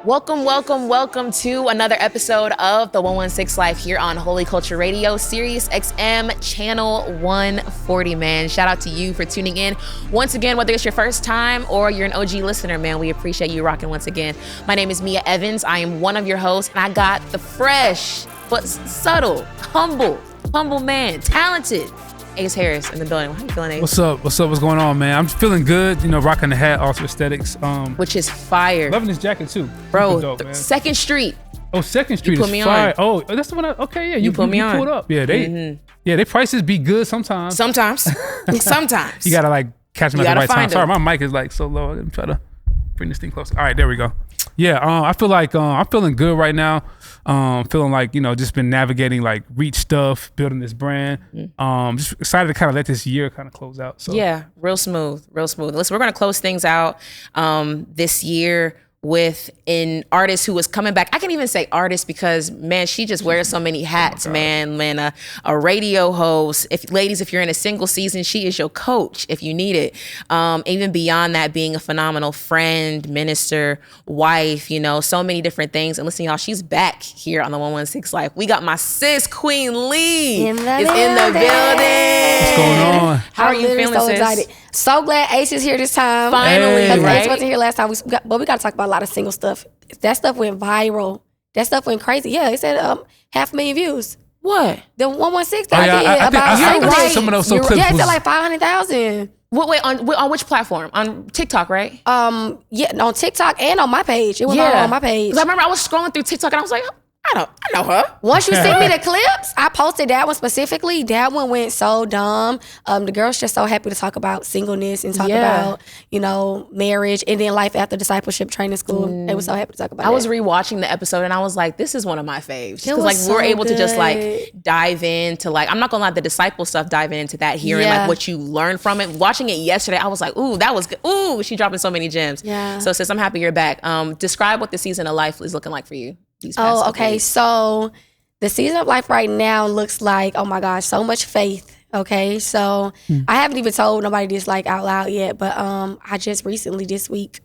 Welcome to another episode of the 116 Life here on Holy Culture Radio, Sirius XM Channel 140, man. Shout out to you for tuning in. Once again, whether it's your first time or you're an OG listener, man, we appreciate you rocking once again. My name is Meah Evans. I am one of your hosts, and I got the fresh but subtle, humble man, talented Ace Harris in the building. How you feeling, Ace? What's up? What's going on, man? I'm feeling good. You know, rocking the hat, Ultra Aesthetics. Which is fire. Loving this jacket too. Bro, dope, man. 2nd Street. Oh, 2nd Street you put is me fire. On. Oh, that's the one. Okay, yeah. You put me on. Pulled up. Yeah, they prices be good sometimes. Sometimes. You gotta like catch them at the right time. Them. Sorry, my mic is like so low. I'm trying to bring this thing closer. All right, there we go. Yeah, I feel like I'm feeling good right now. Feeling like, you know, just been navigating like reach stuff, building this brand. Just excited to kind of let this year kind of close out. So yeah, real smooth. Listen, we're gonna close things out this year with an artist who was coming back. I can't even say artist because, man, she just wears so many hats, man. A radio host. If you're in a single season, she is your coach if you need it. Even beyond that, being a phenomenal friend, minister, wife, you know, so many different things. And listen, y'all, she's back here on the 116 Life. We got my sis, Queen Lee, is in the building. What's going on? How are you feeling, so sis? excited. So glad Ace is here this time. Finally, because right? Ace wasn't here last time. But we got to talk about a lot of single stuff. That stuff went viral. That stuff went crazy. Yeah, it said 500,000 views. What? The 116 Oh, that yeah, I did I think about I singles. saw some of those clips. Yeah, it was- said like 500,000. Wait, on which platform? On TikTok, right? Yeah, on TikTok and on my page. It was all on my page. Because I remember I was scrolling through TikTok and I was like, I know her. Once you sent me the clips, I posted that one specifically. That one went so dumb. The girl's just so happy to talk about singleness and talk about, you know, marriage and then life after discipleship training school. They were so happy to talk about it. I was rewatching the episode and I was like, this is one of my faves. Because was like we were so able to just like good. dive into like, I'm not gonna lie, the disciple stuff, diving into that, hearing like what you learned from it. Watching it yesterday, I was like, ooh, that was good. Ooh, she dropping so many gems. Yeah. So sis, I'm happy you're back. Describe what the season of life is looking like for you. These past couple okay. weeks. So the season of life right now looks like, oh my gosh, so much faith. Okay. So I haven't even told nobody this like out loud yet, but I just recently this week,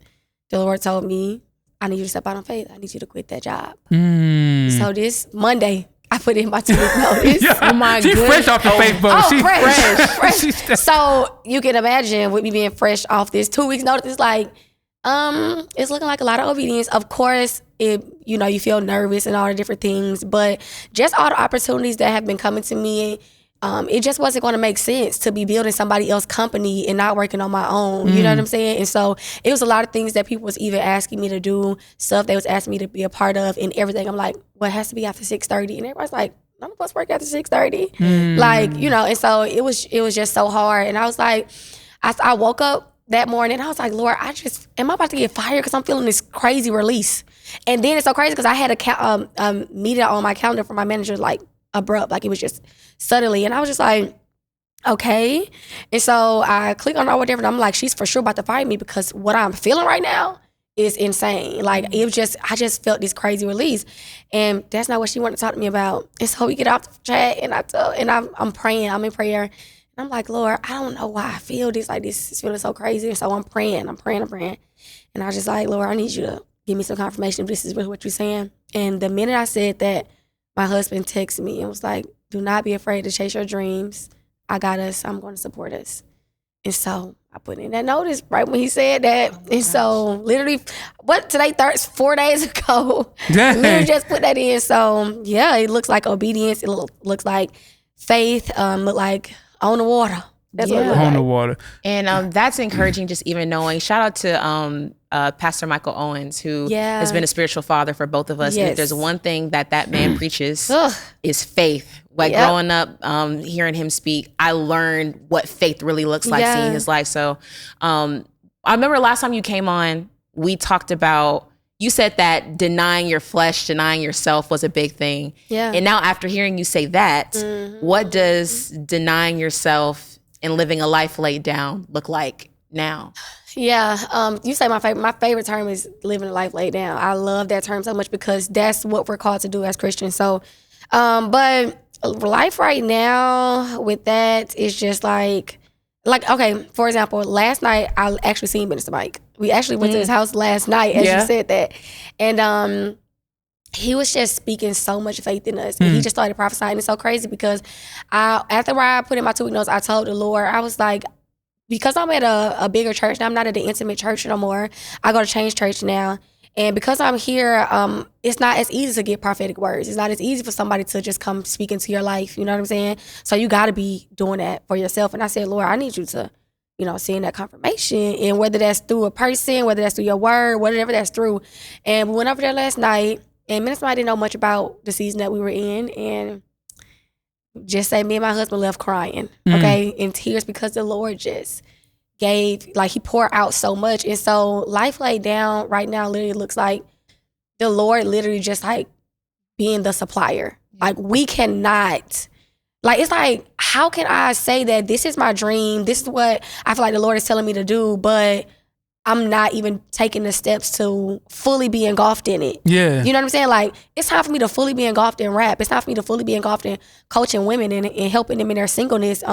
the Lord told me, I need you to step out on faith. I need you to quit that job. So this Monday, I put in my 2-week notice. Oh my She's goodness. fresh off the faith, but she's fresh. So you can imagine with me being fresh off this 2 weeks notice, it's like, it's looking like a lot of obedience. Of course, you know, you feel nervous and all the different things, but just all the opportunities that have been coming to me, it just wasn't going to make sense to be building somebody else's company and not working on my own. You know what I'm saying? And so it was a lot of things that people was even asking me to do, stuff they was asking me to be a part of, and everything. I'm like, well, it has to be after 6:30, and everybody's like, I'm supposed to work after 6:30, like, you know. And so it was just so hard, and I was like, I woke up that morning, I was like, Lord, am I about to get fired because I'm feeling this crazy release? And then it's so crazy because I had a meeting on my calendar for my manager, like abrupt, like it was just suddenly. And I was just like, okay. And so I click on it or whatever, and I'm like, she's for sure about to fire me because what I'm feeling right now is insane. Like it was I just felt this crazy release, and that's not what she wanted to talk to me about. And so we get off the chat, and I'm praying. I'm in prayer. And I'm like, Lord, I don't know why I feel this. Like, this is feeling so crazy. And so I'm praying. And I was just like, Lord, I need you to give me some confirmation if this is really what you're saying. And the minute I said that, my husband texted me and was like, do not be afraid to chase your dreams. I got us. I'm going to support us. And so I put in that notice right when he said that. And so literally, 4 days ago, literally just put that in. So yeah, it looks like obedience. It looks like faith. Look like on the water. That's what it looks on like. the water. And that's encouraging, just even knowing. Shout out to Pastor Michael Owens, who has been a spiritual father for both of us. And if there's one thing that man preaches is faith. Like growing up, hearing him speak, I learned what faith really looks like, seeing his life. So I remember last time you came on, we talked about, you said that denying your flesh, denying yourself was a big thing. Yeah. And now after hearing you say that, what does denying yourself and living a life laid down look like now? Yeah, you say my favorite term is living a life laid down. I love that term so much because that's what we're called to do as Christians. So, but life right now with that is just like, like, okay, for example, last night I actually seen Minister Mike. We actually went to his house last night, as you said that. And he was just speaking so much faith in us. And he just started prophesying. It's so crazy because after I put in my 2-week notes, I told the Lord, I was like, because I'm at a bigger church, now I'm not at the intimate church no more. I go to Change Church now. And because I'm here, it's not as easy to get prophetic words. It's not as easy for somebody to just come speak into your life. You know what I'm saying? So you got to be doing that for yourself. And I said, Lord, I need you to, send that confirmation. And whether that's through a person, whether that's through your word, whatever that's through. And we went over there last night. And Minister Mike didn't know much about the season that we were in. And just say me and my husband left crying, okay, in tears because the Lord just gave, like, he poured out so much. And so life laid down right now literally looks like the Lord literally just like being the supplier. Like, we cannot, like, it's like, how can I say that this is my dream? This is what I feel like the Lord is telling me to do, but I'm not even taking the steps to fully be engulfed in it. Yeah. You know what I'm saying? Like, it's time for me to fully be engulfed in rap. It's time for me to fully be engulfed in coaching women and helping them in their singleness.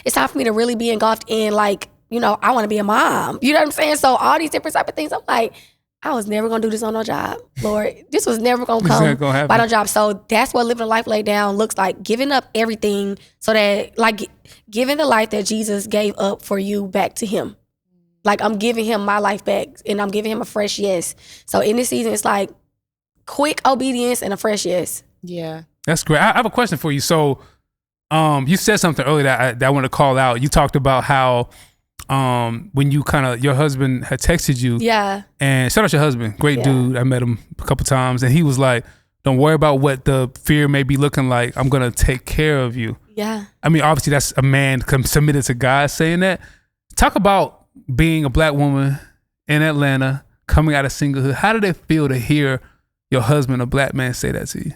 It's time for me to really be engulfed in, like, I want to be a mom. You know what I'm saying? So all these different type of things, I'm like, I was never going to do this on no job, Lord. This was never going to come by no job. So that's what living a life laid down looks like. Giving up everything so that, like, giving the life that Jesus gave up for you back to him. Like, I'm giving him my life back and I'm giving him a fresh yes. So in this season, it's like quick obedience and a fresh yes. Yeah. That's great. I have a question for you. So you said something earlier that I want to call out. You talked about how when you your husband had texted you. Yeah. And shout out your husband. Great dude. I met him a couple times and he was like, don't worry about what the fear may be looking like. I'm going to take care of you. Yeah. I mean, obviously that's a man submitted to God saying that. Talk about being a black woman in Atlanta, coming out of singlehood. How did it feel to hear your husband, a black man, say that to you?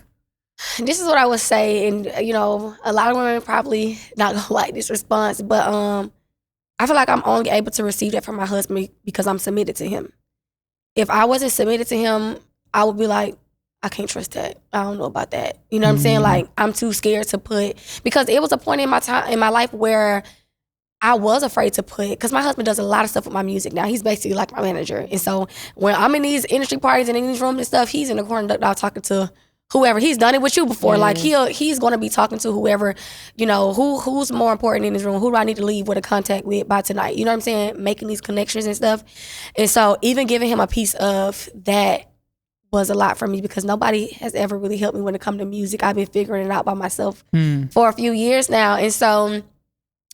This is what I would say, and a lot of women probably not gonna like this response, but I feel like I'm only able to receive that from my husband because I'm submitted to him. If I wasn't submitted to him, I would be like, I can't trust that. I don't know about that. You know what I'm saying? Like, I'm too scared to put, because it was a point in my life where I was afraid to put, because my husband does a lot of stuff with my music now. He's basically like my manager. And so when I'm in these industry parties and in these rooms and stuff, he's in the corner talking to whoever. He's done it with you before. Like, he's going to be talking to whoever, who's more important in this room. Who do I need to leave with a contact with by tonight? You know what I'm saying? Making these connections and stuff. And so even giving him a piece of that was a lot for me because nobody has ever really helped me when it comes to music. I've been figuring it out by myself for a few years now. And so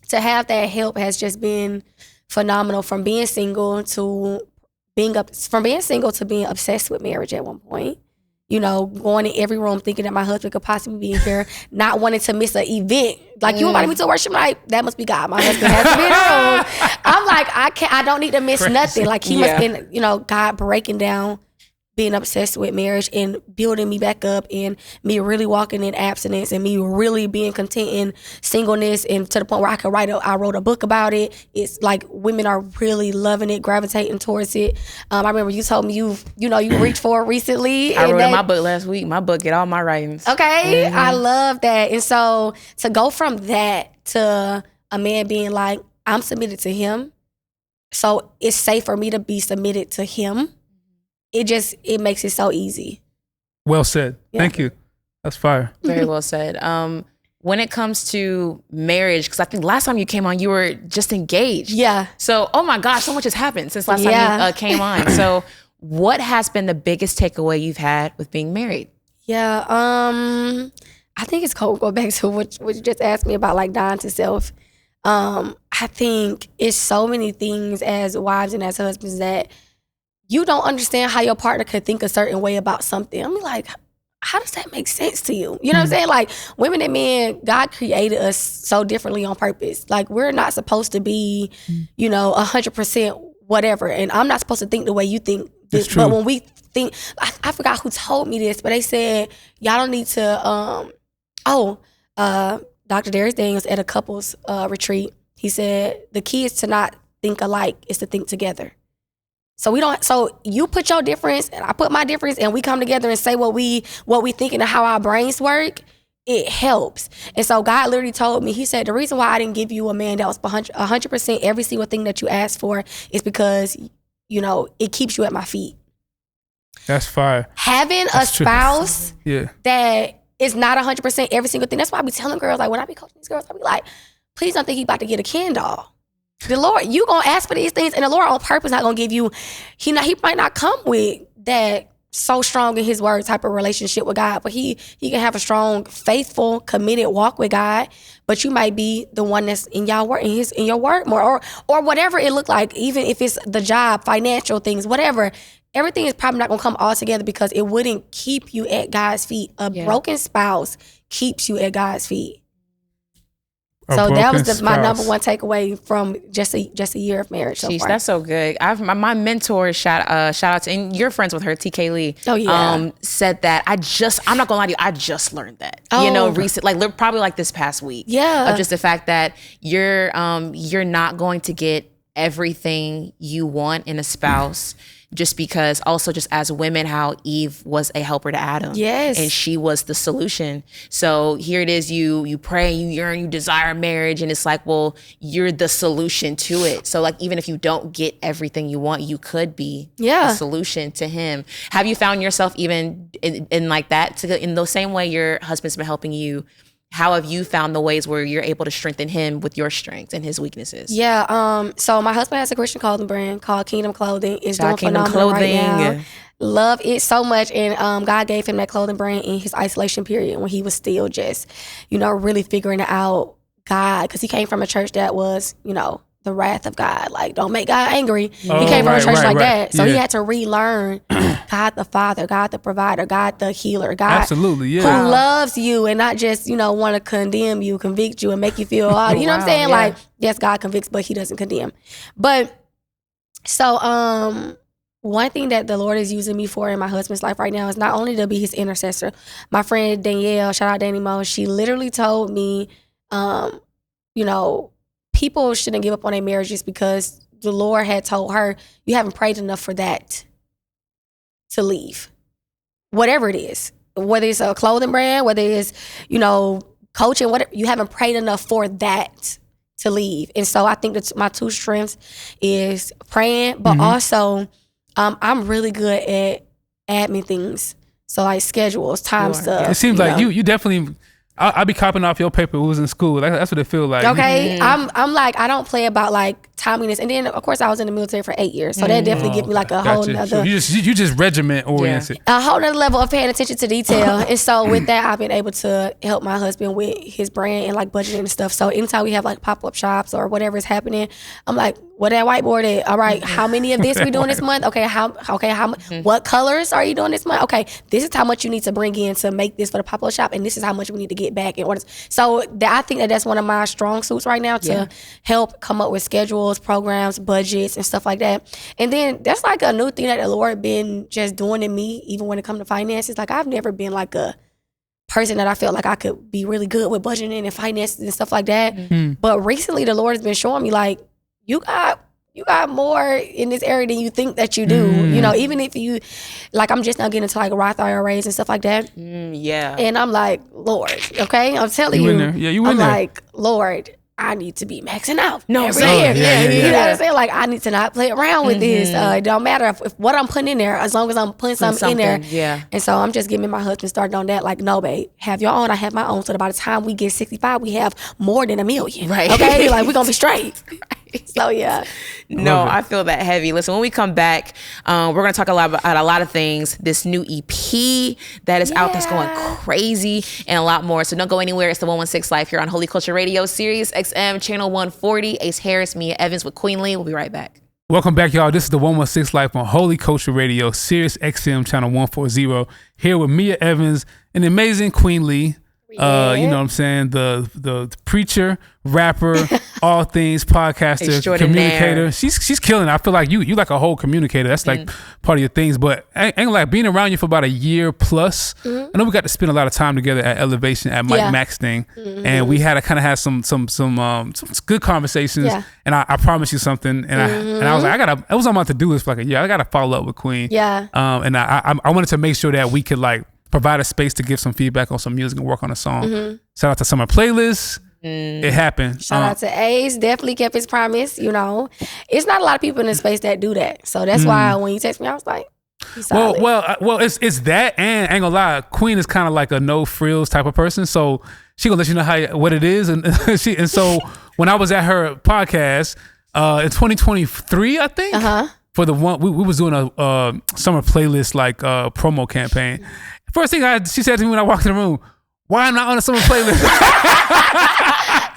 to have that help has just been phenomenal, from being single to being obsessed with marriage at one point. Going in every room thinking that my husband could possibly be in here, not wanting to miss an event. Like, you invited me to worship night, that must be God. My husband has to be in the room. I'm like, I don't need to miss nothing. Like, he must be, God breaking down being obsessed with marriage and building me back up, and me really walking in abstinence, and me really being content in singleness, and to the point where I wrote a book about it. It's like women are really loving it, gravitating towards it. I remember you told me you reached for it recently. I wrote in my book last week. My book get all my writings. Okay, I love that. And so to go from that to a man being like, I'm submitted to him, so it's safe for me to be submitted to him. It makes it so easy. Well said. Yeah. Thank you. That's fire. Very well said. When it comes to marriage, because I think last time you came on, you were just engaged. Yeah. So, oh my gosh, so much has happened since last time you came on. So what has been the biggest takeaway you've had with being married? Yeah. I think it's cool. Go back to what you just asked me about, like, dying to self. I think it's so many things as wives and as husbands that you don't understand how your partner could think a certain way about something. I'm like, how does that make sense to you? You know what I'm saying? Like, women and men, God created us so differently on purpose. Like, we're not supposed to be, 100% whatever. And I'm not supposed to think the way you think. But when we think, I forgot who told me this, but they said, y'all don't need to, Dr. Darius Daniels at a couples retreat, he said, the key is to not think alike, is to think together. So you put your difference and I put my difference, and we come together and say what we thinking and how our brains work. it helps. And so God literally told me, he said, the reason why I didn't give you a man that was 100% every single thing that you asked for is because, you know, it keeps you at my feet. That's fire. Having a spouse that is not 100% every single thing. That's why I be telling girls, like when I be coaching these girls, I be like, please don't think he about to get a Ken doll. The Lord, you gonna ask for these things, and the Lord on purpose not gonna give you, he might not come with that so strong in his word type of relationship with God, but he can have a strong, faithful, committed walk with God. But you might be the one that's in your word more, or whatever it look like. Even if it's the job, financial things, whatever. Everything is probably not gonna come all together because it wouldn't keep you at God's feet. A broken spouse keeps you at God's feet. So that was my number one takeaway from just a year of marriage so far. That's so good. My mentor, shout out to, and you're friends with her, TK Lee. Oh yeah. Said that I'm not gonna lie to you, I just learned that. You know, recent, like probably like this past week. Yeah. Of just the fact that you're not going to get everything you want in a spouse. Just because also just as women, how Eve was a helper to Adam. Yes. And she was the solution. So here it is, you pray, you yearn, you desire marriage, and it's like, well, you're the solution to it. So like, even if you don't get everything you want, you could be a solution to him. Have you found yourself even in like that, in the same way your husband's been helping you? How have you found the ways where you're able to strengthen him with your strengths and his weaknesses? Yeah. So my husband has a Christian clothing brand called Kingdom Clothing. It's doing phenomenal right now. Love it so much. And God gave him that clothing brand in his isolation period when he was still just, you know, really figuring out God. Because he came from a church that was, you know, the wrath of God. Like, don't make God angry. He came from a church like that. So he had to relearn God the Father, God the provider, God the healer, God who loves you and not just, you know, want to condemn you, convict you and make you feel all, you know what I'm saying? Like, yes, God convicts, but he doesn't condemn. But so one thing that the Lord is using me for in my husband's life right now is not only to be his intercessor. My friend Danielle, shout out Danny Mo, she literally told me, you know, people shouldn't give up on their marriages because the Lord had told her, you haven't prayed enough for that to leave. Whatever it is, whether it's a clothing brand, whether it's, you know, coaching, whatever, you haven't prayed enough for that to leave. And so I think that my two strengths is praying, but also I'm really good at admin things. So like schedules, time stuff. It seems like you definitely... I'll be copying off your paper who was in school. That's what it feels like. Okay. I'm like, I don't play about like timeliness. And then of course I was in the military for 8 years. So that definitely gives me like a whole nother. So you just regiment oriented. A whole nother level of paying attention to detail. And so with that, I've been able to help my husband with his brand and like budgeting and stuff. So anytime we have like pop-up shops or whatever is happening, I'm like, what that whiteboard at? All right, how many of this we doing this month? Okay, what colors are you doing this month? Okay, this is how much you need to bring in to make this for the pop-up shop, and this is how much we need to get back in order. So I think that's one of my strong suits right now to help come up with schedules, programs, budgets, and stuff like that. And then that's like a new thing that the Lord been just doing in me, even when it comes to finances. Like I've never been like a person that I felt like I could be really good with budgeting and finances and stuff like that. But recently the Lord has been showing me like, you got more in this area than you think that you do. You know, even if you, like I'm just now getting into like Roth IRAs and stuff like that. And I'm like, Lord, okay? I'm telling you. I'm like, Lord, I need to be maxing out every year. You know what I'm saying? Like, I need to not play around with this. It don't matter if what I'm putting in there, as long as I'm putting something in there. And so I'm just giving my husband started on that. Like, no, babe, have your own. I have my own. So that by the time we get 65, we have more than $1 million. Right. Okay? Like, we're going to be straight. So, yeah. No, I feel that heavy. Listen, when we come back, we're going to talk about a lot of things. This new EP that is out that's going crazy and a lot more. So don't go anywhere. It's the 116 Life here on Holy Culture Radio, Sirius XM Channel 140. Ace Harris, Meah Evans with Queen Lee. We'll be right back. Welcome back, y'all. This is the 116 Life on Holy Culture Radio, Sirius XM Channel 140. Here with Meah Evans and the amazing Queen Lee. You know what I'm saying? The preacher, rapper, all things podcaster, communicator. She's killing it. I feel like you like a whole communicator. That's like part of your things. But ain't like being around you for about a year plus. I know we got to spend a lot of time together at Elevation at Mike Max thing, and we had to kind of have some good conversations. And I promised you something, and I was like, I was about to do this for like a year. I gotta follow up with Queen. And I wanted to make sure that we could like provide a space to give some feedback on some music and work on a song. Shout out to Summer Playlist. It happened. Shout out to Ace. Definitely kept his promise. You know, it's not a lot of people in the space that do that. So that's why when you text me, I was like, well, it's that, and I ain't gonna lie, Queen is kind of like a no frills type of person, so she gonna let you know what it is, and so when I was at her podcast in 2023, I think, for the one we was doing a Summer Playlist like promo campaign. First thing she said to me when I walked in the room, "Why am I on a Summer Playlist?"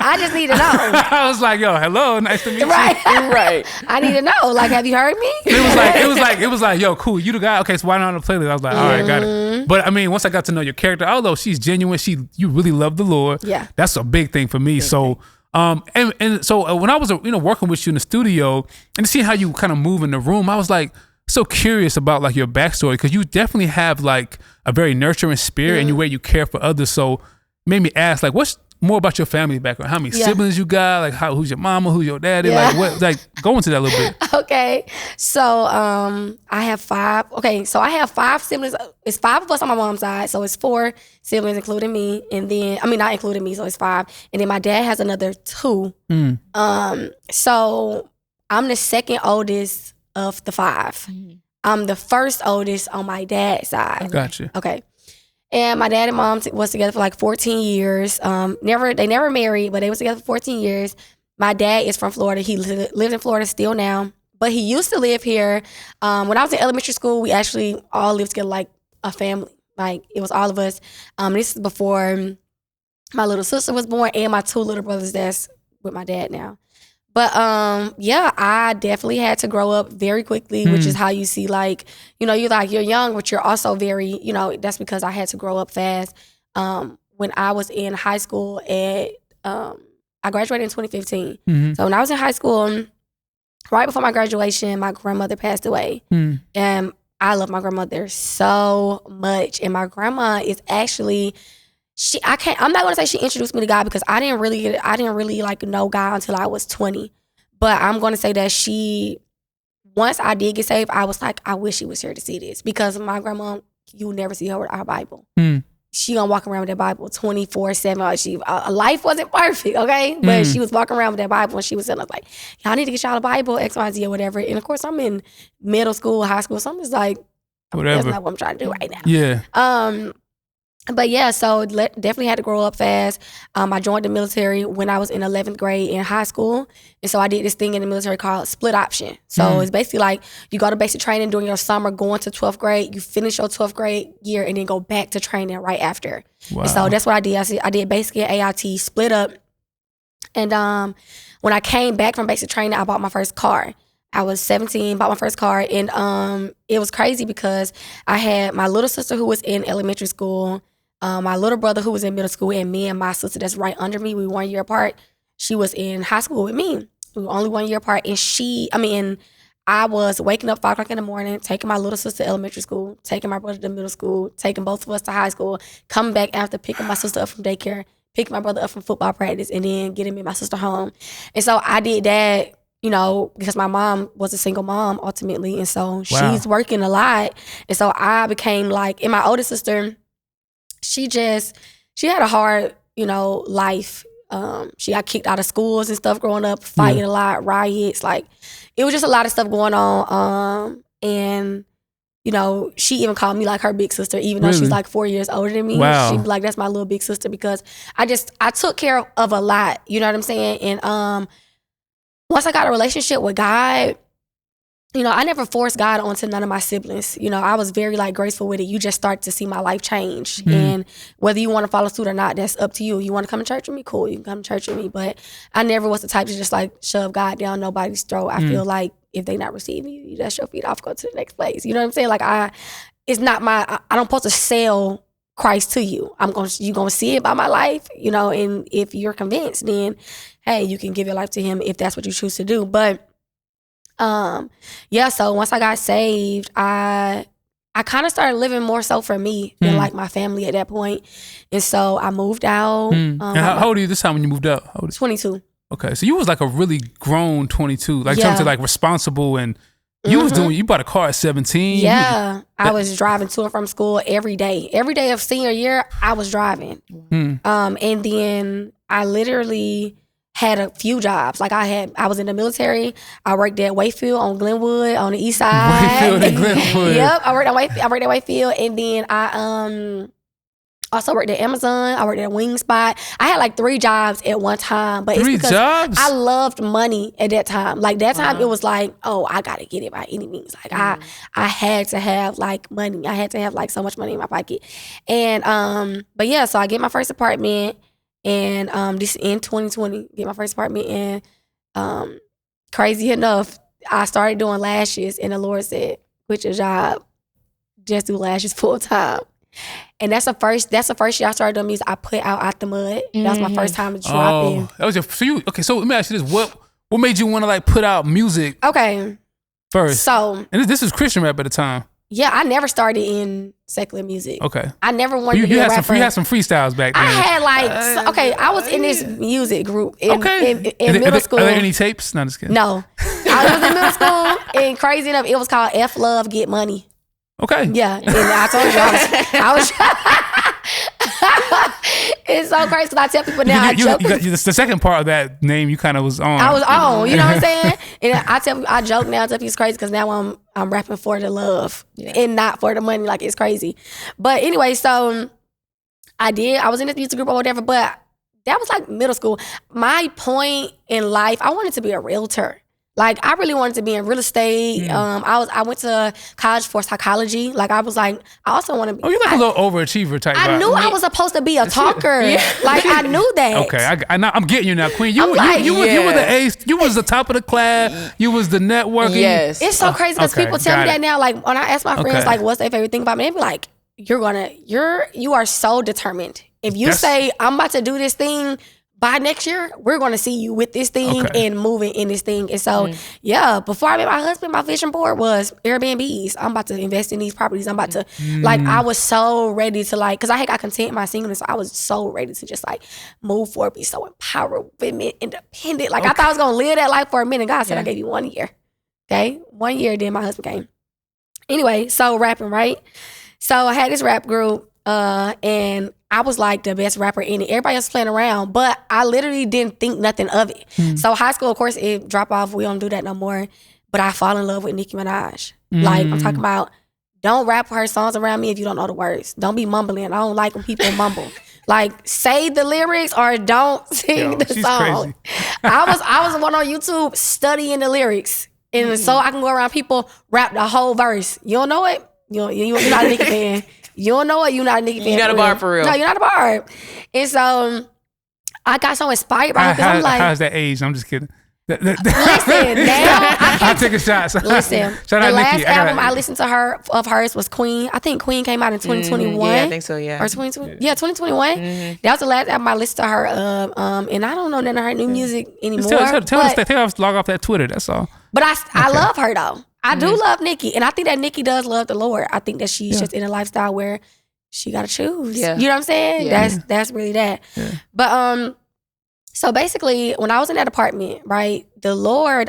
I just need to know. I was like, "Yo, hello, nice to meet you." Right. I need to know. Like, have you heard me? It was like, "Yo, cool, you the guy. Okay, so why not on the playlist?" I was like, "All right, got it." But I mean, once I got to know your character, although she's genuine, you really love the Lord. Yeah, that's a big thing for me. So, and so when I was working with you in the studio and to see how you kind of move in the room, I was like so curious about like your backstory, because you definitely have like a very nurturing spirit and the way you care for others. So it made me ask, like, what's more about your family background? How many siblings you got? Like, who's your mama? Who's your daddy? Like, what? Like, go into that a little bit. Okay, so I have 5. Okay, so I have 5 siblings. It's 5 of us on my mom's side, so it's 4 siblings, including me, and then not including me, so it's 5. And then my dad has another 2. So I'm the second oldest of the 5. I'm the first oldest on my dad's side. Gotcha. Okay. And my dad and mom was together for like 14 years. They never married, but they was together for 14 years. My dad is from Florida. He lives in Florida still now, but he used to live here. When I was in elementary school, we actually all lived together like a family. Like, it was all of us. This is before my little sister was born and my 2 little brothers that's with my dad now. But I definitely had to grow up very quickly, which is how you see, like, you're young, but you're also very, that's because I had to grow up fast. When I was in high school I graduated in 2015. So when I was in high school, right before my graduation, my grandmother passed away. And I love my grandmother so much. And my grandma is actually, I'm not gonna say she introduced me to God, because I didn't really like know God until I was 20. But I'm gonna say that once I did get saved, I was like, I wish she was here to see this, because my grandma, you never see her without her Bible. She gonna walk around with that Bible 24/7. Life wasn't perfect, okay, but she was walking around with that Bible, and she was telling us like, y'all need to get y'all a Bible, X, Y, Z, or whatever. And of course, I'm in middle school, high school, so I'm just like, whatever. That's not what I'm trying to do right now. Yeah. But yeah, so definitely had to grow up fast. I joined the military when I was in 11th grade in high school. And so I did this thing in the military called split option. So it's basically like you go to basic training during your summer, going to 12th grade, you finish your 12th grade year, and then go back to training right after. Wow. And so that's what I did. I did basic and AIT, split up. And when I came back from basic training, I bought my first car. I was 17, bought my first car, and it was crazy because I had my little sister who was in elementary school, my little brother who was in middle school, and me and my sister that's right under me, we were 1 year apart. She was in high school with me. We were only 1 year apart, and I was waking up 5 o'clock in the morning, taking my little sister to elementary school, taking my brother to middle school, taking both of us to high school, coming back after picking my sister up from daycare, picking my brother up from football practice, and then getting me and my sister home. And so I did that, because my mom was a single mom ultimately, and so she's working a lot. And so I became like, and my older sister, she had a hard, life. She got kicked out of schools and stuff growing up, fighting a lot, riots. Like, it was just a lot of stuff going on. And, she even called me like her big sister, even though she's like 4 years older than me. Wow. She'd be like, that's my little big sister, because I took care of a lot, you know what I'm saying? And once I got a relationship with God, I never forced God onto none of my siblings. I was very graceful with it. You just start to see my life change. And whether you want to follow suit or not, that's up to you. You want to come to church with me? Cool, you can come to church with me. But I never was the type to just shove God down nobody's throat. I feel like if they not receiving you, you dust your feet off, go to the next place. You know what I'm saying? I don't supposed to sell Christ to you. You gonna see it by my life, and if you're convinced, then hey, you can give your life to him if that's what you choose to do. But so once I got saved, I kind of started living more so for me than my family at that point. And so I moved out. And how old are you this time when you moved out? How old 22. Okay, so you was a really grown 22, something responsible and You bought a car at 17. Yeah. I was driving to and from school every day. Every day of senior year, I was driving. And then I literally had a few jobs. Like I was in the military. I worked at Wakefield on Glenwood on the east side. Wakefield and Glenwood. Yep. I worked at Wakefield. And then I also worked at Amazon. I worked at Wingspot. I had like 3 jobs at one time. But it's because I loved money at that time. Like that time it was like, oh, I gotta get it by any means. Like I had to have like money. I had to have like so much money in my pocket. And but yeah, so I get my first apartment. And this in 2020, get my first apartment. And crazy enough, I started doing lashes, and the Lord said, "Quit your job, just do lashes full time." And that's the first year I started doing music. I put out the mud. That was my first time dropping. That was so let me ask you this: what made you want to like put out music? Okay, first. So and this was Christian rap at the time. Yeah, I never started in secular music. Okay. I never wanted to be a rapper. You had some freestyles back then. I had I was in this music group in middle school. Are there any tapes? No, just kidding. No. I was in middle school, and crazy enough, it was called F Love Get Money. Okay. Yeah, and I told you I was it's so crazy because I tell people now the second part of that name you kind of was on. I was on, you know what I'm saying? And I joke now, tell people it's crazy because now I'm rapping for the love and not for the money. Like it's crazy. But anyway, so I was in this music group or whatever, but that was like middle school. My point in life, I wanted to be a realtor. Like I really wanted to be in real estate. I went to college for psychology. Like I was like, I also want to be. Oh, you're like a little overachiever type. I knew I was supposed to be a talker. Like I knew that. Okay, I'm getting you now, Queen. You were the ace. You was the top of the class. You was the networking. Yes. It's so crazy because people tell me that now. Like when I ask my friends, like, what's their favorite thing about me? They be like, you are so determined. If you say I'm about to do this thing. By next year, we're going to see you with this thing and moving in this thing. And so, before I met my husband, my vision board was Airbnbs. I'm about to invest in these properties. I'm about to, I was so ready to because I had got content in my singleness. So I was so ready to just move forward, be so empowered, women, independent. I thought I was going to live that life for a minute. God said, I gave you 1 year. Okay? 1 year, then my husband came. Anyway, so rapping, right? So I had this rap group and I was like the best rapper in it. Everybody else was playing around, but I literally didn't think nothing of it. So high school, of course, it dropped off. We don't do that no more. But I fall in love with Nicki Minaj. Like I'm talking about, don't rap her songs around me if you don't know the words. Don't be mumbling. I don't like when people mumble. Say the lyrics or don't sing the song. I was one on YouTube studying the lyrics, and so I can go around people rap the whole verse. You don't know it? You're not a Nicki fan. You don't know it, you're not a Nicki fan. You're not a barb for real. No, you're not a barb. And so I got so inspired by her because I'm like, how's that age? I'm just kidding. Listen, now I'll take a shot. Listen, shout the out last Nicki. album I listened to of hers was Queen. I think Queen came out in 2021. Yeah, I think so, yeah. Or 2020. Yeah, 2021. That was the last album I listened to her and I don't know none of her new music anymore. Tell us to log off that Twitter, that's all. But I love her though. I do love Nicki, and I think that Nicki does love the Lord. I think that she's just in a lifestyle where she gotta choose. Yeah. You know what I'm saying? Yeah. That's really that. Yeah. But so basically, when I was in that apartment, right, the Lord,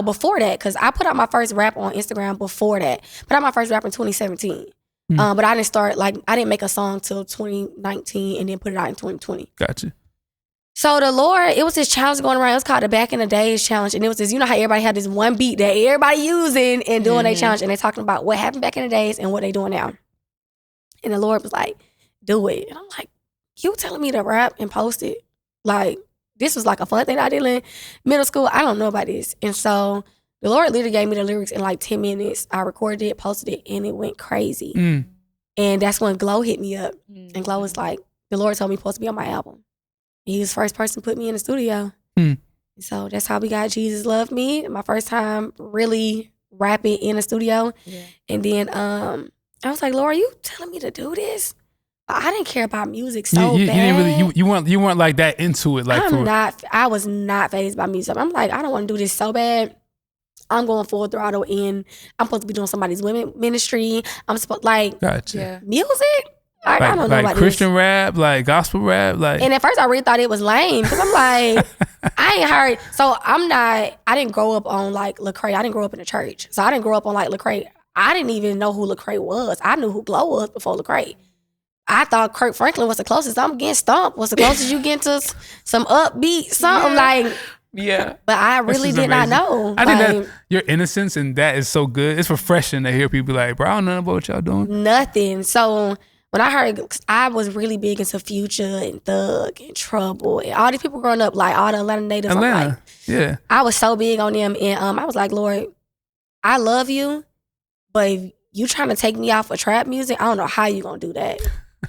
before that, because I put out my first rap on Instagram before that. Put out my first rap in 2017. But I didn't start, I didn't make a song till 2019 and then put it out in 2020. Gotcha. So the Lord, it was this challenge going around. It was called the Back in the Days challenge. And it was this, you know how everybody had this one beat that everybody using and doing their challenge. And they talking about what happened back in the days and what they doing now. And the Lord was like, do it. And I'm like, you telling me to rap and post it? This was a fun thing I did in middle school. I don't know about this. And so the Lord literally gave me the lyrics in 10 minutes. I recorded it, posted it, and it went crazy. And that's when Glow hit me up. And Glow was like, the Lord told me you're supposed to be on my album. He was the first person to put me in the studio. So that's how we got Jesus Love Me. My first time really rapping in a studio. Yeah. And then I was like, Lord, are you telling me to do this? I didn't care about music so you bad. Didn't really, you weren't that into it. I was not fazed by music. I'm like, I don't want to do this so bad. I'm going full throttle in. I'm supposed to be doing somebody's women ministry. I'm supposed gotcha. Music? I don't know like about Christian this. rap, like gospel rap, like. And at first I really thought it was lame because I'm like, I ain't heard. So I didn't grow up on like Lecrae. I didn't grow up in the church. So I didn't grow up on like Lecrae. I didn't even know who Lecrae was. I knew who Glow was before Lecrae. I thought Kirk Franklin was the closest. I'm getting Stomp was the closest you get to some upbeat something like. Yeah. But I really did not know. I think that your innocence and that is so good. It's refreshing to hear people like, bro, I don't know about what y'all doing. Nothing. So when I heard, I was really big into Future and Thug and Trouble and all these people growing up, like all the Atlanta natives. Atlanta, like, yeah. I was so big on them, and I was like, Lord, I love you, but if you trying to take me off of trap music, I don't know how you gonna do that.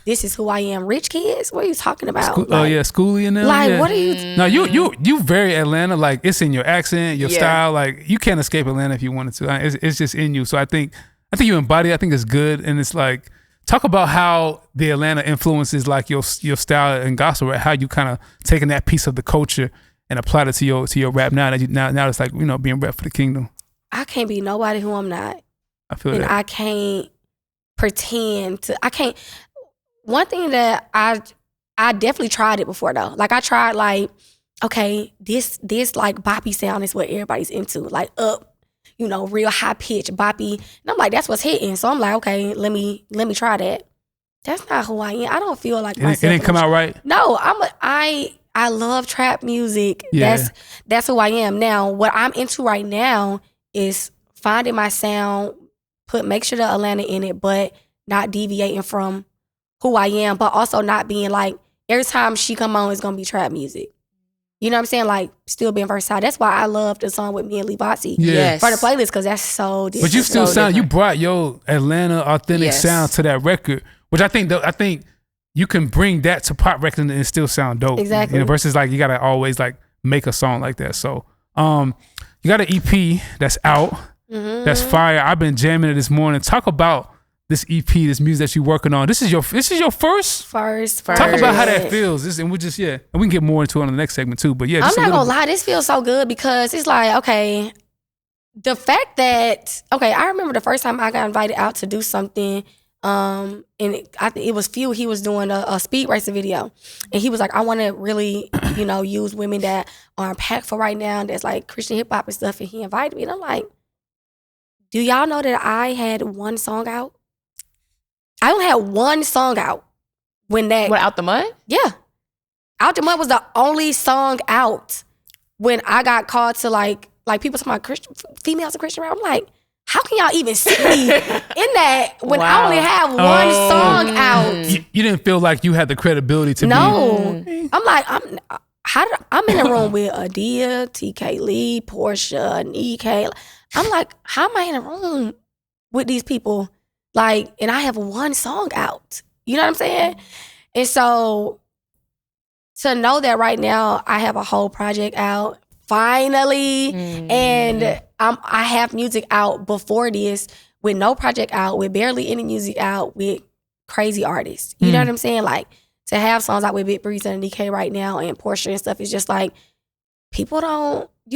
This is who I am. Rich kids? What are you talking about? Schoolie and them. Like, yeah. what are you? No, you very Atlanta. Like, it's in your accent, your style. Like, you can't escape Atlanta if you wanted to. It's just in you. So I think you embody. I think it's good, and it's like, talk about how the Atlanta influences like your style and gospel, right? How you kind of taking that piece of the culture and applied it to your rap now. Now it's like, being rap for the kingdom. I can't be nobody who I'm not. I feel and that. I can't pretend to. I can't. One thing that I definitely tried it before though. Like I tried like, okay, this like boppy sound is what everybody's into. Like up, real high pitch boppy. And I'm like, that's what's hitting. So I'm like, okay, let me try that. That's not who I am. I don't feel like myself. It didn't come out right? No, I love trap music. Yeah. That's who I am. Now, what I'm into right now is finding my sound, make sure the Atlanta in it, but not deviating from who I am, but also not being like, every time she come on, it's gonna be trap music. You know what I'm saying? Like, still being versatile. That's why I love the song with me and Levazzi for the playlist, because that's so different. But you still sound, you brought your Atlanta authentic sound to that record, which I think you can bring that to pop records and it still sound dope. Exactly. Versus like, you gotta always like make a song like that. So, you got an EP that's out. Mm-hmm. That's fire. I've been jamming it this morning. Talk about this EP, this music that you're working on. This is your first. Talk about how that feels. And we can get more into it on the next segment too. But yeah, I'm not gonna lie, this feels so good because it's like, okay, the fact that, okay, I remember the first time I got invited out to do something, and I think it was Few. He was doing a speed racing video, and he was like, I want to really, use women that are impactful right now. That's like Christian hip hop and stuff. And he invited me, and I'm like, do y'all know that I had one song out? I only had one song out when Out the Mud? Yeah. Out the Mud was the only song out when I got called to like people talking about females in Christian rap. I'm like, how can y'all even see me in that when I only have one song out? You didn't feel like you had the credibility to be. I'm like, I'm in the room with Adia, TK Lee, Portia, Nikkei. I'm like, how am I in a room with these people? Like, and I have one song out. You know what I'm saying? And so to know that right now I have a whole project out, finally, and I have music out before this with no project out, with barely any music out, with crazy artists. You know what I'm saying? Like, to have songs out with Big Breeze and DK right now and Portia and stuff is just like, you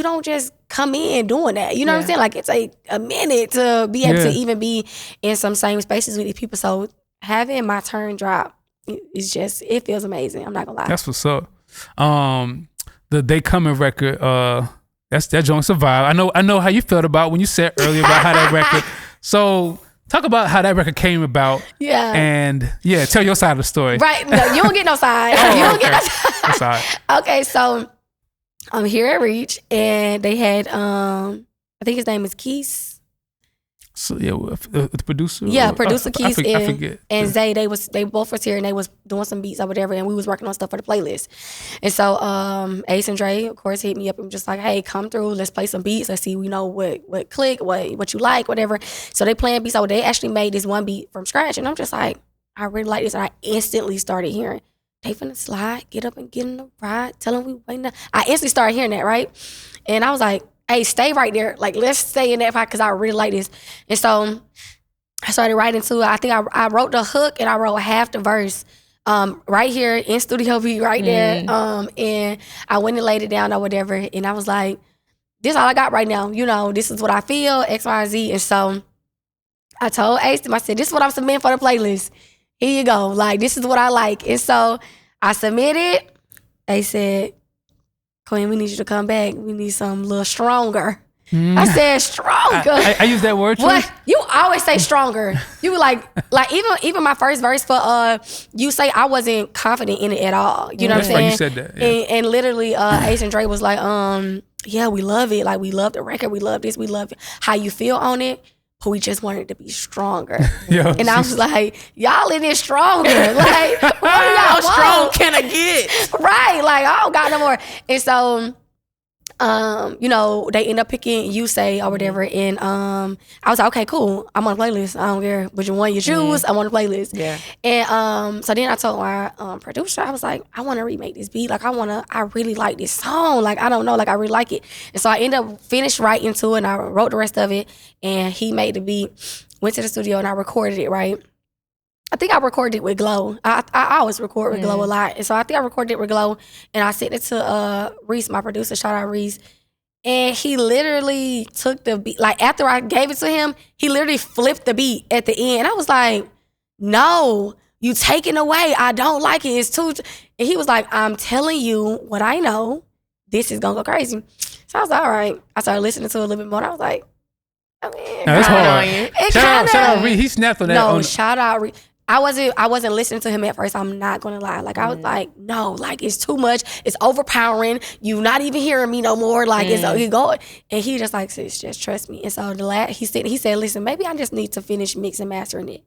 don't just come in doing that. You know what I'm saying? Like, it's a minute to be able to even be in some same spaces with these people. So having my turn drop, it feels amazing. I'm not gonna lie. That's what's up. The They Coming record, that joint survived. I know how you felt about when you said earlier about how that record. So talk about how that record came about. Yeah. And tell your side of the story. Right. No, you don't get no side. You don't get no side. That's all right. Okay, so I'm here at Reach, and they had I think his name is Keith. So the producer. Yeah, producer Keith I forget. And Zay. They both was here, and they was doing some beats or whatever, and we was working on stuff for the playlist. And so Ace and Dre, of course, hit me up and was just like, hey, come through, let's play some beats, let's see what click, what you like, whatever. So they playing beats. So they actually made this one beat from scratch, and I'm just like, I really like this, and I instantly started hearing, they finna slide, get up and get in the ride, tell them we waiting. I instantly started hearing that, right? And I was like, hey, stay right there. Like, let's stay in that part because I really like this. And so I started writing to it. I think I wrote the hook and I wrote half the verse right here in Studio B right there. And I went and laid it down or whatever. And I was like, this is all I got right now. This is what I feel, X, Y, Z. And so I told Ace, I said, this is what I'm submitting for the playlist. here you go. Like, this is what I like. And so I submitted. They said, Queen, we need you to come back. We need something a little stronger. I said stronger. I use that word too. What? You always say stronger. You were like even my first verse for You Say, I wasn't confident in it at all. You know what I'm saying? Right, you said that. Yeah. And literally Ace and Dre was like, yeah, we love it. Like, we love the record. We love this. We love how you feel on it. But we just wanted it to be stronger. And I was like, y'all in it stronger. Like, what how strong can I get? Right. Like, I don't got no more. And so you know, they end up picking You Say or whatever, and I was like, okay, cool, I'm on the playlist. I don't care which one you choose, I'm on the playlist. Yeah. And so then I told my producer, I was like, I want to remake this beat. Like, I really like this song. Like, I don't know, like, I really like it. And so I ended up finished writing to it, and I wrote the rest of it, and he made the beat, went to the studio, and I recorded it, right? I think I recorded it with Glow. I always record with Glow a lot. And so I think I recorded it with Glow, and I sent it to Reese, my producer, shout out Reese. And he literally took the beat, like, after I gave it to him, he literally flipped the beat at the end. I was like, no, you taking away. I don't like it. It's too. And he was like, I'm telling you what I know. This is going to go crazy. So I was like, all right. I started listening to it a little bit more, and I was like, I mean, that's hard. Shout out Reese. He snapped on that. No, shout out Reese. I wasn't listening to him at first. I'm not gonna lie. Like, I was like, no, like, it's too much. It's overpowering. You not even hearing me no more. Like, it's he going. And he just like, sis, just trust me. And so he said, listen, maybe I just need to finish mixing and mastering it.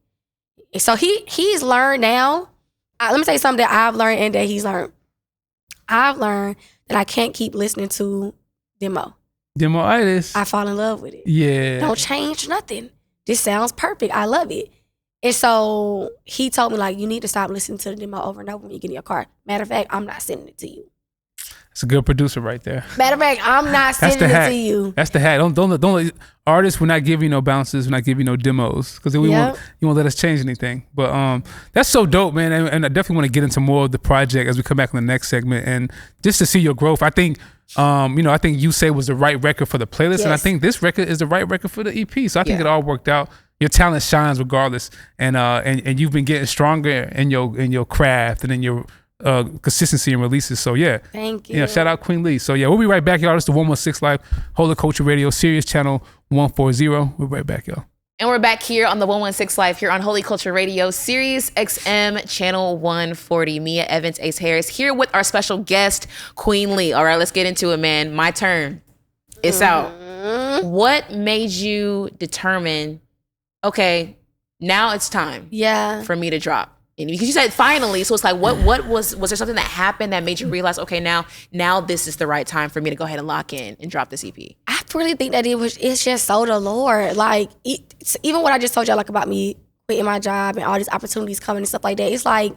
And so he's learned now. Let me tell you something that I've learned and that he's learned. I've learned that I can't keep listening to Demo-itis. I fall in love with it. Yeah. Don't change nothing. This sounds perfect. I love it. And so he told me, like, you need to stop listening to the demo over and over when you get in your car. Matter of fact, I'm not sending it to you. That's a good producer right there. Matter of fact, I'm not sending it to you. That's the hack. Don't artists will not give you no bounces, will not give you no demos, because you won't let us change anything. But that's so dope, man. And I definitely want to get into more of the project as we come back in the next segment, and just to see your growth. I think I think You Say was the right record for the playlist, and I think this record is the right record for the EP. So I think it all worked out. Your talent shines regardless, and you've been getting stronger in your craft and in your consistency and releases. So yeah, thank you. Yeah, shout out Queen Lee. So yeah, we'll be right back, y'all. It's the 116 Live, Holy Culture Radio, Sirius Channel 140. We're right back, y'all. And we're back here on the 116 Live here on Holy Culture Radio, Sirius XM Channel 140. Meah Evans, Ace Harris here with our special guest, Queen Lee. All right, let's get into it, man. My turn. It's out. What made you determine, okay, now it's time for me to drop? And because you said finally, so it's like, what was there something that happened that made you realize, okay, now this is the right time for me to go ahead and lock in and drop this EP? I really think that it's just so the Lord. Like, even what I just told y'all, like, about me quitting my job and all these opportunities coming and stuff like that, it's like,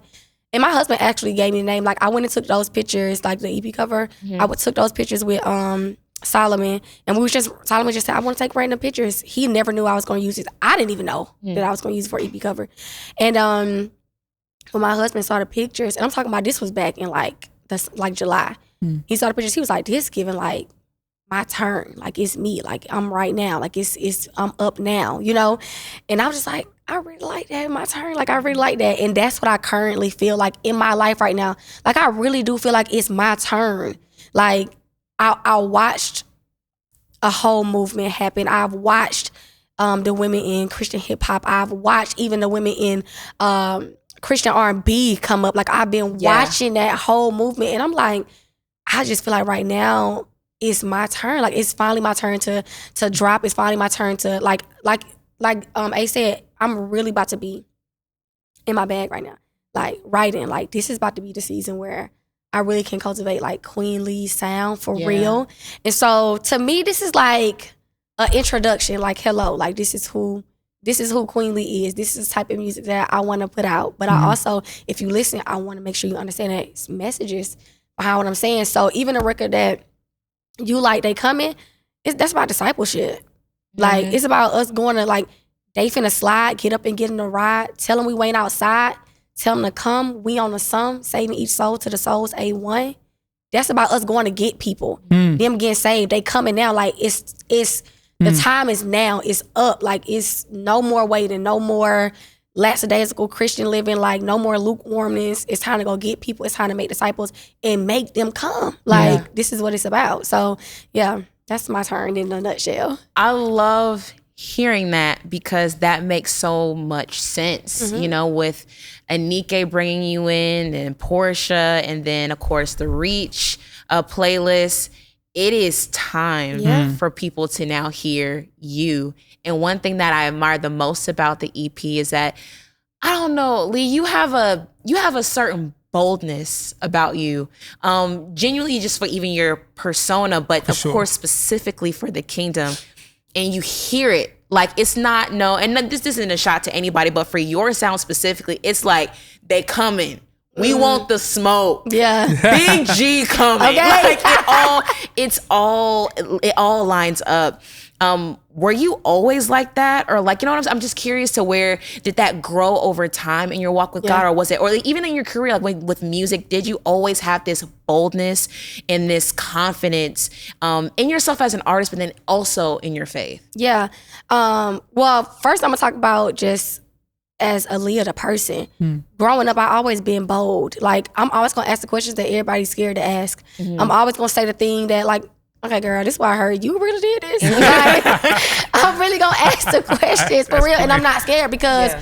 and my husband actually gave me the name. Like, I went and took those pictures, like the EP cover. I took those pictures with Solomon, and Solomon just said, I want to take random pictures. He never knew I was going to use it. I didn't even know that I was going to use it for EP cover. And when my husband saw the pictures, and I'm talking about this was back in like July. He saw the pictures. He was like, this giving like my turn. Like, it's me. Like, I'm right now. Like, I'm up now, you know? And I was just like, I really like that, my turn. Like, I really like that. And that's what I currently feel like in my life right now. Like, I really do feel like it's my turn. Like, I watched a whole movement happen. I've watched the women in Christian hip hop. I've watched even the women in Christian R&B come up. Like, I've been watching that whole movement, and I'm like, I just feel like right now it's my turn. Like, it's finally my turn to drop. It's finally my turn to like Ace said, I'm really about to be in my bag right now. Like, writing. Like, this is about to be the season where I really can cultivate like Queen Lee's sound for real. And so to me, this is like an introduction. Like, hello, like, this is who Queen Lee is. This is the type of music that I want to put out. But I also, if you listen, I want to make sure you understand that it's messages behind what I'm saying. So even a record that you like, they coming, that's about discipleship. Like, it's about us going to, like, they finna slide, get up and get in the ride, tell them we waiting outside, tell them to come, we on the sum, saving each soul to the souls A1. That's about us going to get people. Them getting saved, they coming now. Like, it's the time is now. It's up. Like, it's no more waiting, no more lackadaisical Christian living, like no more lukewarmness. It's time to go get people. It's time to make disciples and make them come. Like this is what it's about. So yeah, that's my turn in a nutshell. I love hearing that because that makes so much sense, you know, with Anike bringing you in and Portia, and then of course the Reach playlist. It is time for people to now hear you. And one thing that I admire the most about the EP is that, I don't know, Lee, you have a certain boldness about you, genuinely just for even your persona, but of course specifically for the kingdom. And you hear it, like it's not and this isn't a shot to anybody, but for your sound specifically, it's like they coming. We want the smoke. Yeah. Big G coming. Okay. Like it all lines up. Were you always like that? Or like, you know what I'm just curious to where did that grow over time in your walk with God? Or was it, or even in your career, like with music, did you always have this boldness and this confidence in yourself as an artist, but then also in your faith? Yeah. Well, first I'm gonna talk about just as Aaliyah the person. Growing up, I always been bold. Like I'm always gonna ask the questions that everybody's scared to ask. I'm always gonna say the thing that like, okay, girl, this is why I heard you really did this. Like, I'm really gonna ask the questions for real, and I'm not scared because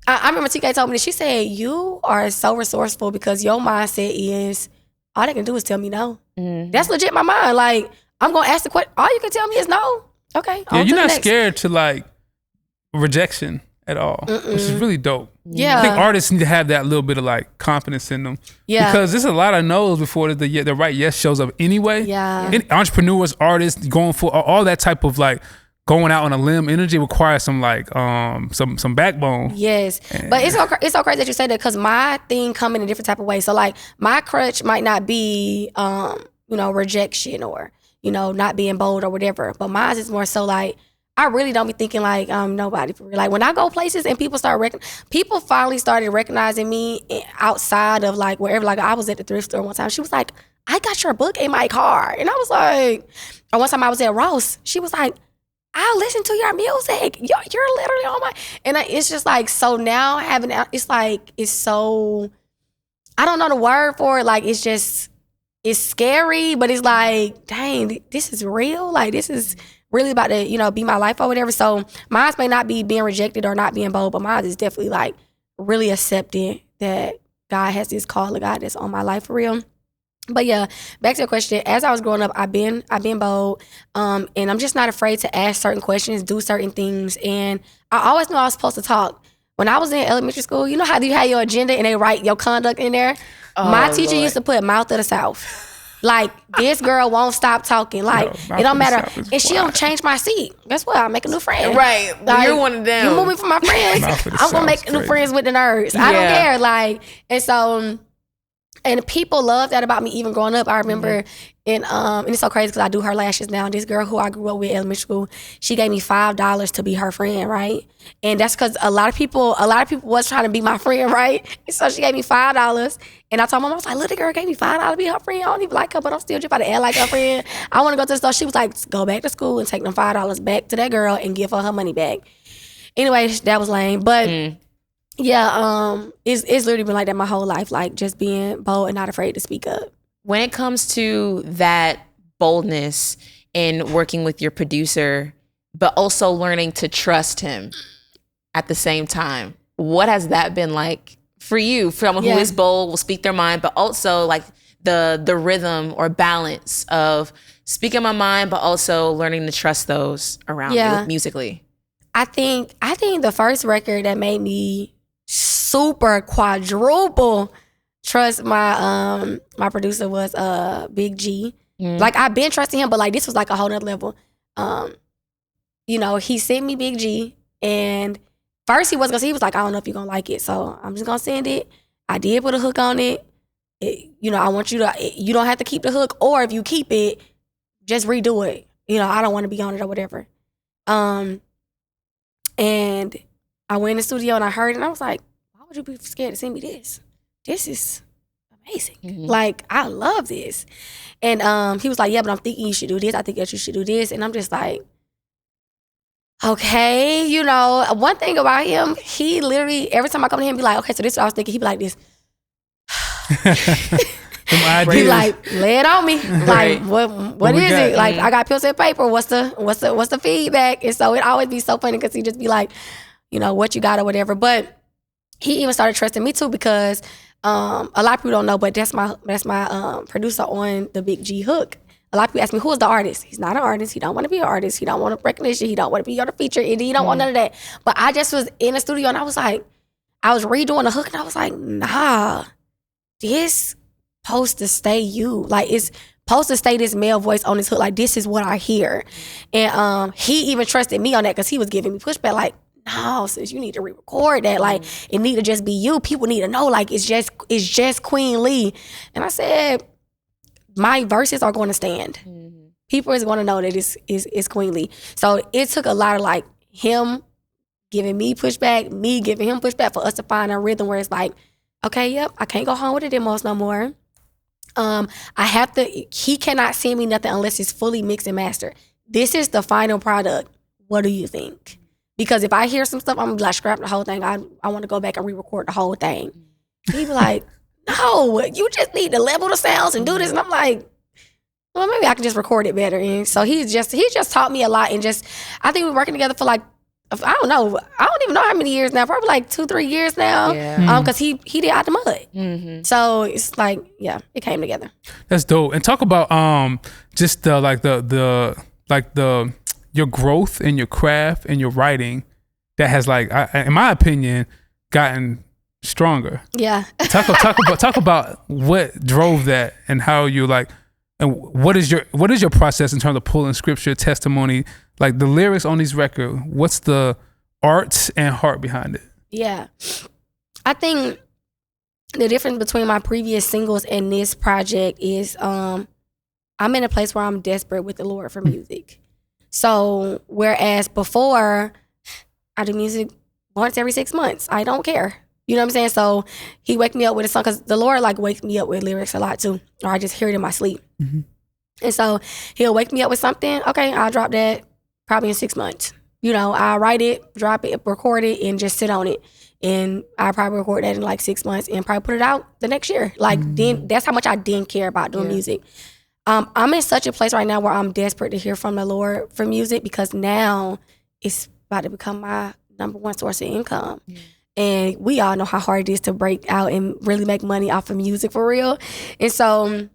I remember TK told me that she said, you are so resourceful because your mindset is all they can do is tell me no. That's legit my mind. Like I'm gonna ask the question. All you can tell me is no. Okay. Yeah, you're not scared to like rejection at all, which is really dope. Yeah, I think artists need to have that little bit of like confidence in them. Yeah, because there's a lot of no's before the right yes shows up anyway. Yeah, and entrepreneurs, artists, going for all that type of like going out on a limb energy requires some like some backbone. Yes, but it's so crazy that you say that because my thing come in a different type of way. So like my crutch might not be rejection or not being bold or whatever, but mine is more so like, I really don't be thinking like nobody for real. Like when I go places and people finally started recognizing me outside of like wherever. Like I was at the thrift store one time. She was like, I got your book in my car. And I was like, or one time I was at Ross. She was like, I listen to your music. You're literally on my, and it's just like, so now it's like, it's so, I don't know the word for it. Like, it's scary, but it's like, dang, this is real. Like this is really about to, be my life or whatever. So mine may not be being rejected or not being bold, but mine is definitely like really accepting that God has this call of God that's on my life for real. But yeah, back to your question. As I was growing up, I've been bold, and I'm just not afraid to ask certain questions, do certain things, and I always knew I was supposed to talk. When I was in elementary school, you know how you have your agenda and they write your conduct in there? My teacher used to put mouth of the South. Like, this girl won't stop talking. Like, it don't matter. And she don't change my seat. Guess what? I'll make a new friend. Right. Like, you're one of them. You move me from my friends. I'm going to make new friends with the nerds. I don't care. Like, and so, and people love that about me even growing up. I remember, and it's so crazy because I do her lashes now. This girl who I grew up with in elementary school, she gave me $5 to be her friend, right? And that's because a lot of people was trying to be my friend, right? And so she gave me $5. And I told my mom, I was like, little girl gave me $5 to be her friend. I don't even like her, but I'm still just about to act like her friend. I want to go to the store. She was like, go back to school and take them $5 back to that girl and give her money back. Anyway, that was lame. But yeah, it's literally been like that my whole life, like just being bold and not afraid to speak up. When it comes to that boldness and working with your producer, but also learning to trust him at the same time, what has that been like for you? For someone who is bold, will speak their mind, but also like the rhythm or balance of speaking my mind, but also learning to trust those around me musically. I think the first record that made me super quadruple trust my producer was Big G. Like I've been trusting him, but like this was like a whole nother level. He sent me Big G, and first he was like, I don't know if you're gonna like it, so I'm just gonna send it. I did put a hook on it. I want you don't have to keep the hook, or if you keep it, just redo it. I don't want to be on it or whatever. And I went in the studio and I heard it and I was like, why would you be scared to send me this? This is amazing. Like, I love this. And he was like, yeah, but I'm thinking you should do this. I think that you should do this. And I'm just like, okay, you know, one thing about him, he literally, every time I come to him, be like, okay, so this is what I was thinking. He be like this. He like, lay it on me. Like, what is it? Like, I got pencil and paper. What's the feedback? And so it always be so funny because he just be like, you know, what you got or whatever. But he even started trusting me too because a lot of people don't know, but that's my producer on the Big G Hook. A lot of people ask me, who is the artist? He's not an artist. He don't want to be an artist. He don't want recognition. He don't want to be on the feature. And he don't want none of that. But I just was in the studio and I was like, I was redoing the hook and I was like, nah, this supposed to stay you. Like, it's supposed to stay this male voice on this hook. Like, this is what I hear. And he even trusted me on that because he was giving me pushback. Like, no, sis, you need to re-record that. Like, it need to just be you. People need to know, like, it's just Queen Lee. And I said, my verses are going to stand. People is going to know that it's Queen Lee. So it took a lot of like him giving me pushback, me giving him pushback for us to find a rhythm where it's like, okay, yep, I can't go home with the demos no more. He cannot send me nothing unless it's fully mixed and mastered. This is the final product. What do you think? Because if I hear some stuff, I'm gonna be like, scrap the whole thing. I want to go back and re-record the whole thing. He be like, no, you just need to level the sounds and do this. And I'm like, well, maybe I can just record it better. And so he just taught me a lot. And just, I think we're working together for like, I don't even know how many years now, probably like 2-3 years now. Yeah. Because he did Out the Mud. Mm-hmm. So it's like, yeah, it came together. That's dope. And talk about just your growth in your craft and your writing that has like, in my opinion, gotten stronger. Yeah. Talk about what drove that and how you like, and what is your process in terms of pulling scripture, testimony, like the lyrics on these records? What's the arts and heart behind it? Yeah. I think the difference between my previous singles and this project is I'm in a place where I'm desperate with the Lord for music. So whereas before I do music once every 6 months, I don't care. You know what I'm saying? So he wake me up with a song because the Lord like wakes me up with lyrics a lot too, or I just hear it in my sleep. Mm-hmm. And so he'll wake me up with something. Okay, I'll drop that probably in 6 months. You know, I'll write it, drop it, record it, and just sit on it. And I'll probably record that in like 6 months and probably put it out the next year. Like then that's how much I didn't care about doing music. I'm in such a place right now where I'm desperate to hear from the Lord for music because now it's about to become my number one source of income. Yeah. And we all know how hard it is to break out and really make money off of music for real. And so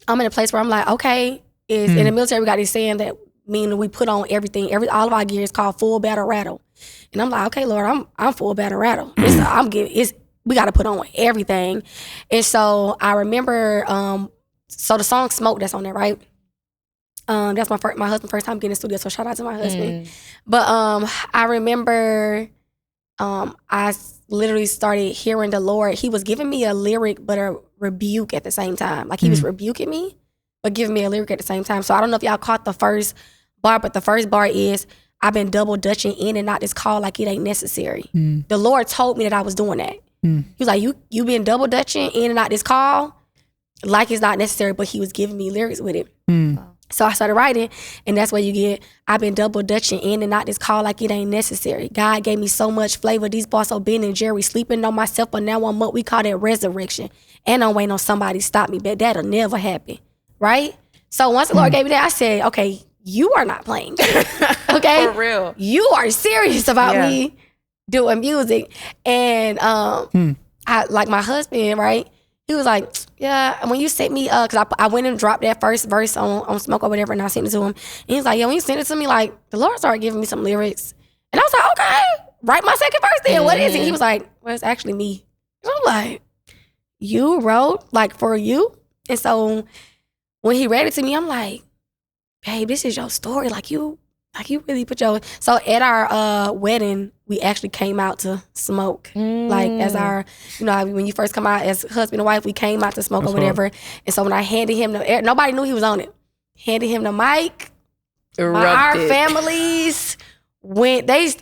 I'm in a place where I'm like, okay, in the military we got this saying that meaning we put on everything, all of our gear is called full battle rattle. And I'm like, okay, Lord, I'm full battle rattle. We got to put on everything. And so I remember, so the song Smoke that's on there, right? That's my husband's first time getting in the studio, so shout out to my husband. But I remember I literally started hearing the Lord. He was giving me a lyric but a rebuke at the same time. Like he was rebuking me but giving me a lyric at the same time. So I don't know if y'all caught the first bar, but the first bar is, I've been double dutching in and out this call like it ain't necessary. The Lord told me that I was doing that. He was like, you been double dutching in and out this call like it's not necessary, but he was giving me lyrics with it. So I started writing, and that's where you get, I've been double dutching in and out this call like it ain't necessary. God gave me so much flavor. These bars so Ben and Jerry sleeping on myself, but now I'm what we call that resurrection. And I'm waiting on somebody to stop me, but that'll never happen, right? So once the Lord gave me that, I said, okay, you are not playing. Okay? For real. You are serious about me doing music. And I like my husband, right? He was like, yeah, when you sent me, because I went and dropped that first verse on Smoke or whatever, and I sent it to him. And he was like, yeah, when you sent it to me, like, the Lord started giving me some lyrics. And I was like, okay, write my second verse then. What is it? He was like, well, it's actually me. And I'm like, you wrote, like, for you? And so when he read it to me, I'm like, babe, this is your story. Like, you really put your... So at our wedding, we actually came out to smoke. Like as our, when you first come out as husband and wife, we came out to smoke or whatever. And so when I handed him nobody knew he was on it. Handed him the mic. Our families went, they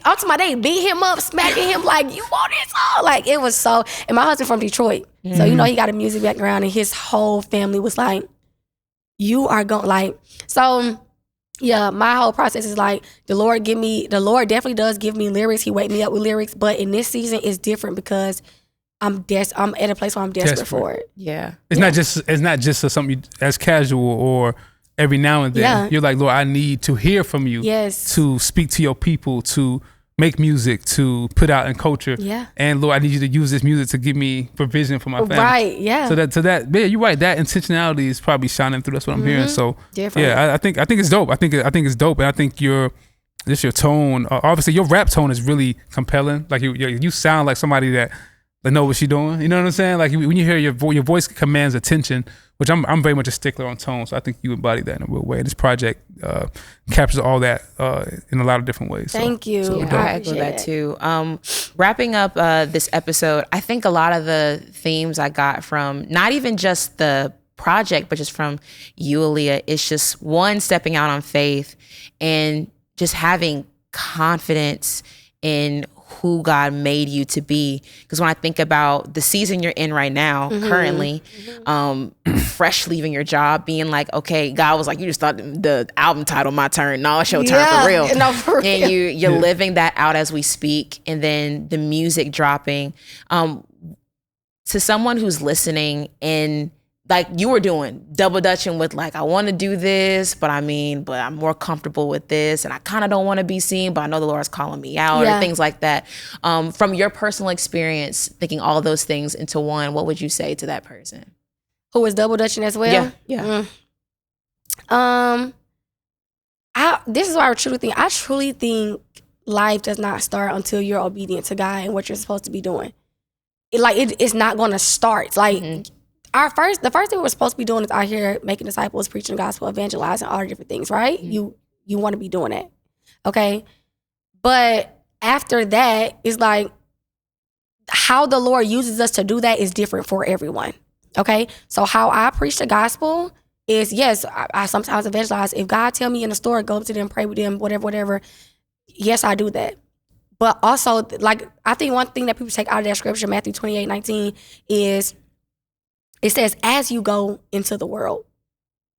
beat him up, smacking him like, you want this song? Like it was so, and my husband from Detroit. So he got a music background and his whole family was like, you are going, like, so Yeah, my whole process is like the Lord definitely does give me lyrics. He wake me up with lyrics, but in this season it's different because I'm at a place where I'm desperate for it. Yeah. It's not just something as casual or every now and then. Yeah. You're like, Lord, I need to hear from you. Yes. To speak to your people, to make music, to put out in culture. Yeah. And Lord, I need you to use this music to give me provision for my family. Right, yeah. So that yeah, you're right. That intentionality is probably shining through. That's what I'm hearing. So different. Yeah, I think it's dope. I think it's dope, and I think your tone. Obviously, your rap tone is really compelling. Like you sound like somebody that know what she's doing. You know what I'm saying? Like when you hear your voice commands attention, which I'm very much a stickler on tone. So I think you embody that in a real way. And this project captures all that in a lot of different ways. Thank you. So I echo that too. Wrapping up this episode, I think a lot of the themes I got from not even just the project, but just from you, Aaliyah, it's just one, stepping out on faith and just having confidence in who God made you to be. Because when I think about the season you're in right now, currently, fresh leaving your job, being like, okay, God was like, you just thought the album title, My Turn. No, it's your turn for real. No, for real. And you're living that out as we speak. And then the music dropping. To someone who's listening and like you were doing, double dutching with like, I want to do this, but I'm more comfortable with this, and I kind of don't want to be seen, but I know the Lord's calling me out, or things like that. From your personal experience, thinking all those things into one, what would you say to that person who was double dutching as well? Yeah. This is what I truly think. I truly think life does not start until you're obedient to God and what you're supposed to be doing. It's not going to start. Like. The first thing we're supposed to be doing is out here making disciples, preaching the gospel, evangelizing, all the different things, right? You want to be doing that, okay? But after that, it's like how the Lord uses us to do that is different for everyone, okay? So how I preach the gospel is, yes, I sometimes evangelize. If God tell me in the store, go up to them, pray with them, whatever, yes, I do that. But also, like, I think one thing that people take out of that scripture, Matthew 28:19, is it says, as you go into the world,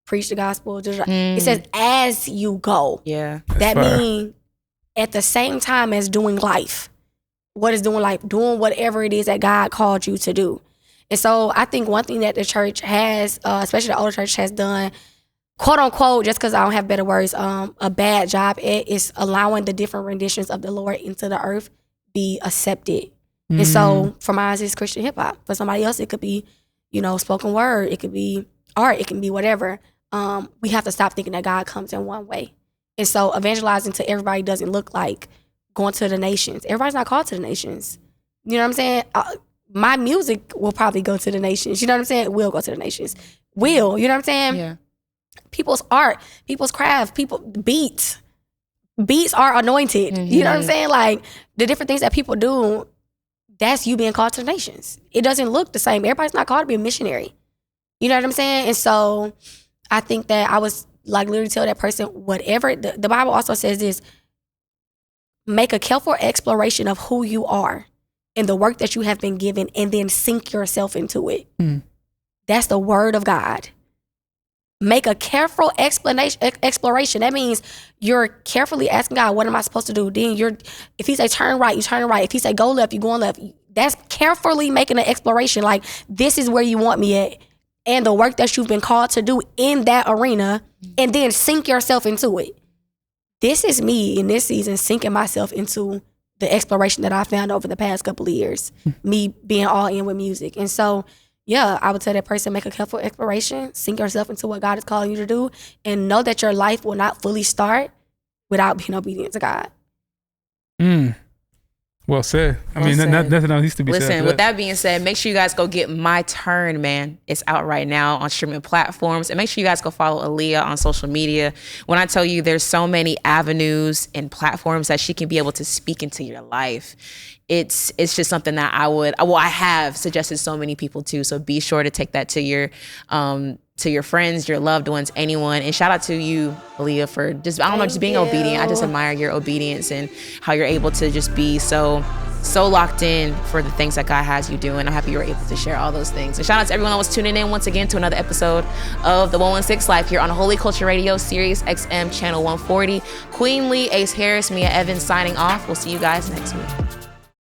preach the gospel. It says, as you go. Yeah. That means at the same time as doing life. What is doing life? Doing whatever it is that God called you to do. And so I think one thing that the church has, especially the older church has done, quote unquote, just because I don't have better words, a bad job at is allowing the different renditions of the Lord into the earth be accepted. And so for mine, it's Christian hip hop. For somebody else, it could be, spoken word. It could be art. It can be whatever. We have to stop thinking that God comes in one way. And so evangelizing to everybody doesn't look like going to the nations. Everybody's not called to the nations. You know what I'm saying? My music will probably go to the nations. You know what I'm saying? It will go to the nations. You know what I'm saying? Yeah. People's art, people's craft, beats are anointed. You know what I'm saying? Like the different things that people do, that's you being called to the nations. It doesn't look the same. Everybody's not called to be a missionary. You know what I'm saying? And so I think that I was like literally tell that person, whatever, the Bible also says this, make a careful exploration of who you are and the work that you have been given, and then sink yourself into it. That's the word of God. Make a careful exploration. That means you're carefully asking God, what am I supposed to do? Then if he say turn right, you turn right. If he say go left, you going left. That's carefully making an exploration. Like, this is where you want me at, and the work that you've been called to do in that arena, and then sink yourself into it. This is me in this season, sinking myself into the exploration that I found over the past couple of years, me being all in with music. And so, yeah, I would tell that person, make a careful exploration, sink yourself into what God is calling you to do, and know that your life will not fully start without being obedient to God. Well said. Nothing else needs to be said. Listen, with that being said, make sure you guys go get My Turn, man. It's out right now on streaming platforms. And make sure you guys go follow Aaliyah on social media. When I tell you there's so many avenues and platforms that she can be able to speak into your life, it's just something that I have suggested so many people to. So be sure to take that to your friends, your loved ones, anyone. And shout out to you, Aaliyah, for just being obedient. I just admire your obedience and how you're able to just be so so locked in for the things that God has you doing. I'm happy you were able to share all those things. And shout out to everyone that was tuning in once again to another episode of the 116 Life here on Holy Culture Radio, Sirius XM Channel 140. Queen Lee, Ace Harris, Meah Evans signing off. We'll see you guys next week.